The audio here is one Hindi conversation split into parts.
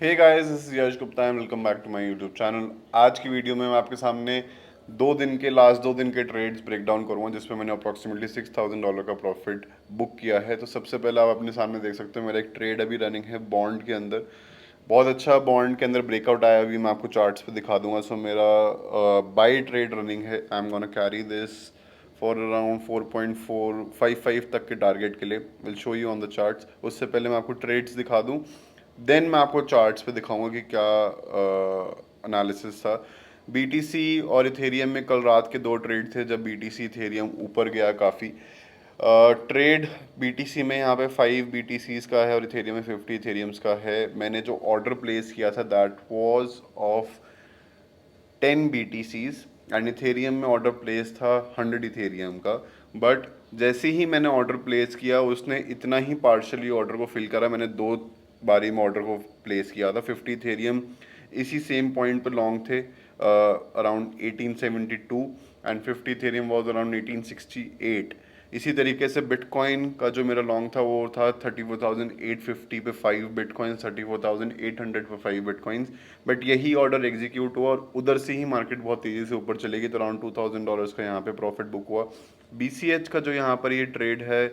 Hey guys, this is Yash Gupta and welcome back to my YouTube channel. आज की वीडियो में मैं आपके सामने लास्ट दो दिन के ट्रेड्स ब्रेक डाउन करूँगा जिसमें मैंने अप्रॉक्सीमेटली $6,000 का प्रॉफिट बुक किया है। तो सबसे पहले आप अपने सामने देख सकते हो मेरा एक ट्रेड अभी रनिंग है बॉन्ड के अंदर। बहुत अच्छा बॉन्ड के अंदर ब्रेकआउट आया, अभी मैं आपको चार्ट्स पे दिखा दूंगा। सो मेरा बाई ट्रेड रनिंग है। I am gonna carry this for around 4.455 तक के टारगेट के लिए। Will show you on the charts. उससे पहले मैं आपको ट्रेड्स दिखा दूं, देन मैं आपको चार्ट्स पे दिखाऊंगा कि क्या एनालिसिस था। बीटीसी और इथेरियम में कल रात के दो ट्रेड थे जब बीटीसी इथेरियम ऊपर गया काफ़ी। ट्रेड बीटीसी में यहाँ पे 5 बीटीसीज का है और इथेरियम में 50 इथेरियम्स का है। मैंने जो ऑर्डर प्लेस किया था that was of 10 BTCs and Ethereum में ऑर्डर प्लेस था 100 इथेरियम का। बट जैसे ही मैंने ऑर्डर प्लेस किया उसने इतना ही पार्शली ऑर्डर को फिल करा। मैंने दो बारी में ऑर्डर को प्लेस किया था। 50 इथेरियम इसी सेम पॉइंट पे लॉन्ग थे around 1872 and 50 Ethereum was around 1868। इसी तरीके से बिटकॉइन का जो मेरा लॉन्ग था वो था 34,850 पे 5 बिटकॉइन, 34,800 पे 5 बिटकॉइंस। बट यही ऑर्डर एग्जीक्यूट हुआ और उधर से ही मार्केट बहुत तेज़ी से ऊपर चलेगी, तो अराउंड $2,000 का यहाँ पे प्रॉफिट बुक हुआ। बीसीएच का जो यहाँ पर ये ट्रेड है,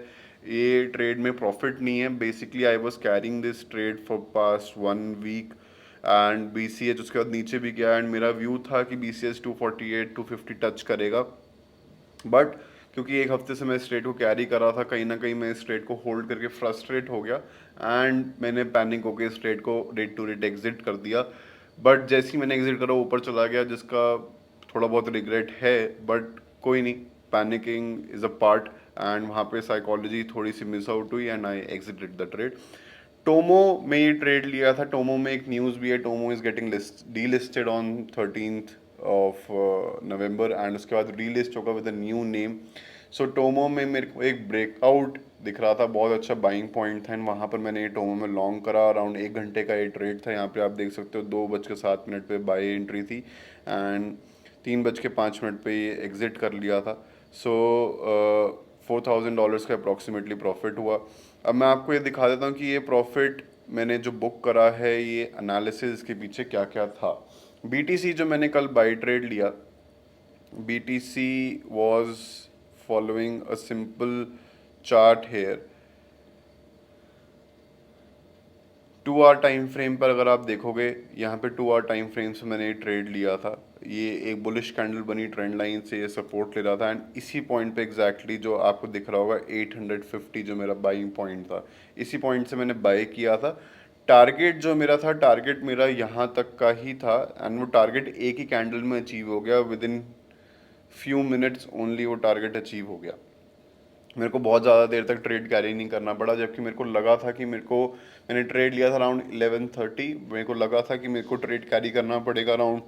ये ट्रेड में प्रॉफिट नहीं है। Basically I was carrying this trade for past 1 week and BCH उसके बाद नीचे भी गया एंड मेरा व्यू था कि बीसीएच 248 250 टच करेगा। बट क्योंकि एक हफ्ते से मैं इस ट्रेड को कैरी कर रहा था, कहीं ना कहीं मैं इस ट्रेड को होल्ड करके फ्रस्ट्रेट हो गया एंड मैंने पैनिक होकर इस ट्रेड को रेट टू रेट एग्जिट कर दिया। बट जैसे ही मैंने एग्जिट करा ऊपर चला गया, जिसका थोड़ा बहुत रिग्रेट है। बट कोई नहीं, panicking is a part and वहाँ पे साइकोलॉजी थोड़ी सी मिस आउट हुई and I exerted the trade. Tomo में ये ट्रेड लिया था। टोमो में एक न्यूज़ भी है, Tomo is getting delisted on 13th of November and उसके बाद रीलिस्ट होगा with a new name. So Tomo में मेरे को एक ब्रेकआउट दिख रहा था, बहुत अच्छा बाइंग पॉइंट था एंड वहाँ पर मैंने ये टोमो में लॉन्ग करा। अराउंड 1 घंटे का ये ट्रेड था। यहाँ पे आप देख सकते हो 2:07 पे बाई एंट्री थी एंड 3:05 पे ये एग्जिट कर लिया था। सो $4,000 का अप्रॉक्सीमेटली प्रॉफिट हुआ। अब मैं आपको ये दिखा देता हूँ कि ये प्रॉफिट मैंने जो बुक करा है ये एनालिसिस के पीछे क्या क्या था। बीटीसी जो मैंने कल बाई ट्रेड लिया, BTC was following a simple chart here। 2 hour time frame पर अगर आप देखोगे, यहाँ पे 2 आवर टाइम फ्रेम से मैंने ये ट्रेड लिया था। ये एक बुलिश कैंडल बनी ट्रेंड लाइन से, ये सपोर्ट ले रहा था एंड इसी पॉइंट पे एग्जैक्टली जो आपको दिख रहा होगा 850 जो मेरा बाइंग पॉइंट था, इसी पॉइंट से मैंने बाय किया था। टारगेट जो मेरा था, टारगेट मेरा यहाँ तक का ही था एंड वो टारगेट एक ही कैंडल में अचीव हो गया। With in few minutes only वो टारगेट अचीव हो गया। मेरे को बहुत ज़्यादा देर तक ट्रेड कैरी नहीं करना पड़ा, जबकि मेरे को लगा था कि मैंने ट्रेड लिया था अराउंड 11:30। मेरे को लगा था कि मेरे को ट्रेड कैरी करना पड़ेगा अराउंड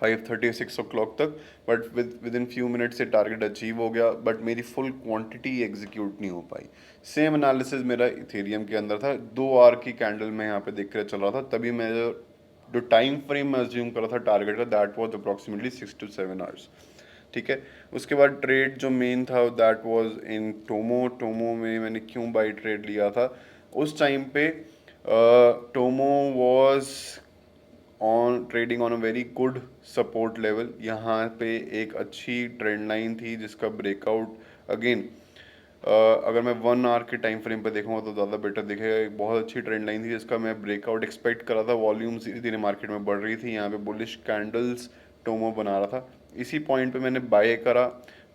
5:30 6 o'clock तक। But with in few minute से टारगेट अचीव हो गया, बट मेरी फुल क्वांटिटी एग्जीक्यूट नहीं हो पाई। सेम एनालिसिस मेरा इथेरियम के अंदर था। 2 आवर की कैंडल में यहाँ पे देख कर चल रहा था, तभी मैं जो टाइम फ्रेम में अज्यूम कर रहा था टारगेट का, that was approximately 6 to 7 hours. ठीक है। उसके बाद ट्रेड जो मेन था that was in Tomo. Tomo में मैंने क्यों बाई ट्रेड लिया था, उस टाइम पे Tomo was on trading on a very good support level. यहाँ पे एक अच्छी ट्रेंड लाइन थी जिसका ब्रेकआउट अगेन अगर मैं 1 आवर के टाइम फ्रेम पे देखूंगा तो ज़्यादा बेटर दिखेगा। एक बहुत अच्छी ट्रेंड लाइन थी जिसका मैं ब्रेकआउट एक्सपेक्ट कर रहा था। वॉल्यूम धीरे धीरे मार्केट में बढ़ रही थी, यहाँ पे बुलिश कैंडल्स टोमो बना रहा था। इसी पॉइंट पे मैंने बाय करा।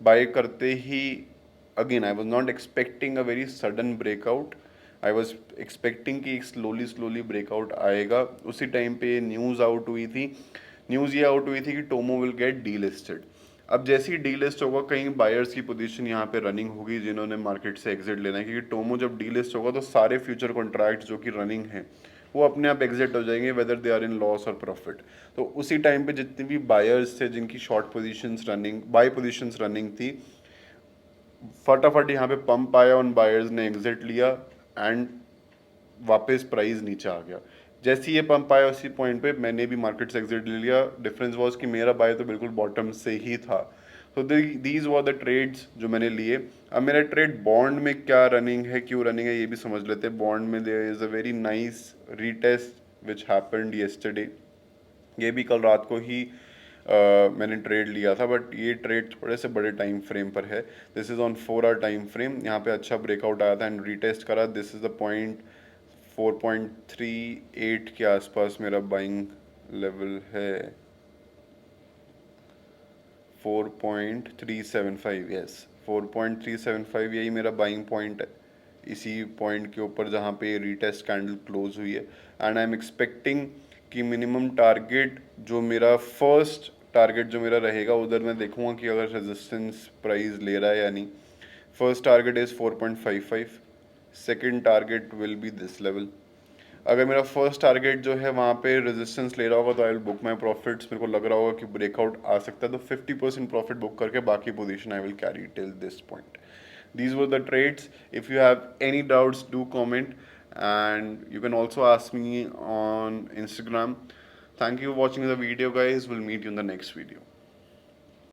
बाय करते ही again I was not expecting a very sudden breakout. I was expecting कि स्लोली स्लोली ब्रेकआउट आएगा। उसी टाइम पे न्यूज़ आउट हुई थी। न्यूज़ ये आउट हुई थी कि टोमो विल गेट डीलिस्टेड। अब जैसे ही डीलिस्ट होगा, कहीं बायर्स की पोजीशन यहाँ पे रनिंग होगी जिन्होंने मार्केट से एग्जिट लेना है, क्योंकि टोमो जब डीलिस्ट होगा तो सारे फ्यूचर कॉन्ट्रैक्ट जो कि रनिंग है वो अपने आप एग्जिट हो जाएंगे, whether they are in loss और प्रॉफिट। तो उसी टाइम पे जितने भी बायर्स थे जिनकी short positions running, buy positions running थी, फटाफट यहाँ पे पंप आया, उन बायर्स ने एग्जिट लिया एंड वापस प्राइस नीचे आ गया। जैसे ही ये पंप आया उसी पॉइंट पे मैंने भी मार्केट से एग्जिट ले लिया। डिफरेंस वाज कि मेरा बाय तो बिल्कुल बॉटम से ही था। तो दीज वर द ट्रेड्स जो मैंने लिए। अब मेरा ट्रेड बॉन्ड में क्या रनिंग है, क्यों रनिंग है, ये भी समझ लेते हैं। बॉन्ड में there is a very nice retest which happened yesterday. ये भी कल रात को ही मैंने ट्रेड लिया था, बट ये ट्रेड थोड़े से बड़े टाइम फ्रेम पर है। This is on 4 hour time frame. यहाँ पे अच्छा ब्रेकआउट आया था एंड रीटेस्ट करा। दिस इज़ द पॉइंट 4.38 के आसपास मेरा बाइंग लेवल है। 4.375, यस 4.375 यही मेरा बाइंग पॉइंट है, इसी पॉइंट के ऊपर जहाँ पे रीटेस्ट कैंडल क्लोज हुई है। एंड आई एम एक्सपेक्टिंग कि मिनिमम टारगेट जो मेरा फर्स्ट टारगेट जो मेरा रहेगा, उधर मैं देखूंगा कि अगर रेजिस्टेंस प्राइस ले रहा है या नहीं। First target is 4.55, second target will be this level. अगर मेरा फर्स्ट टारगेट जो है वहाँ पे रेजिस्टेंस ले रहा होगा तो I will book my profits. मेरे को लग रहा होगा कि ब्रेकआउट आ सकता है तो 50% प्रॉफिट बुक करके बाकी position I will carry till this point. These were the trades. If you have any doubts, do comment, and you can also ask me on Instagram. Thank you for watching the video, guys. We'll meet you in the next video.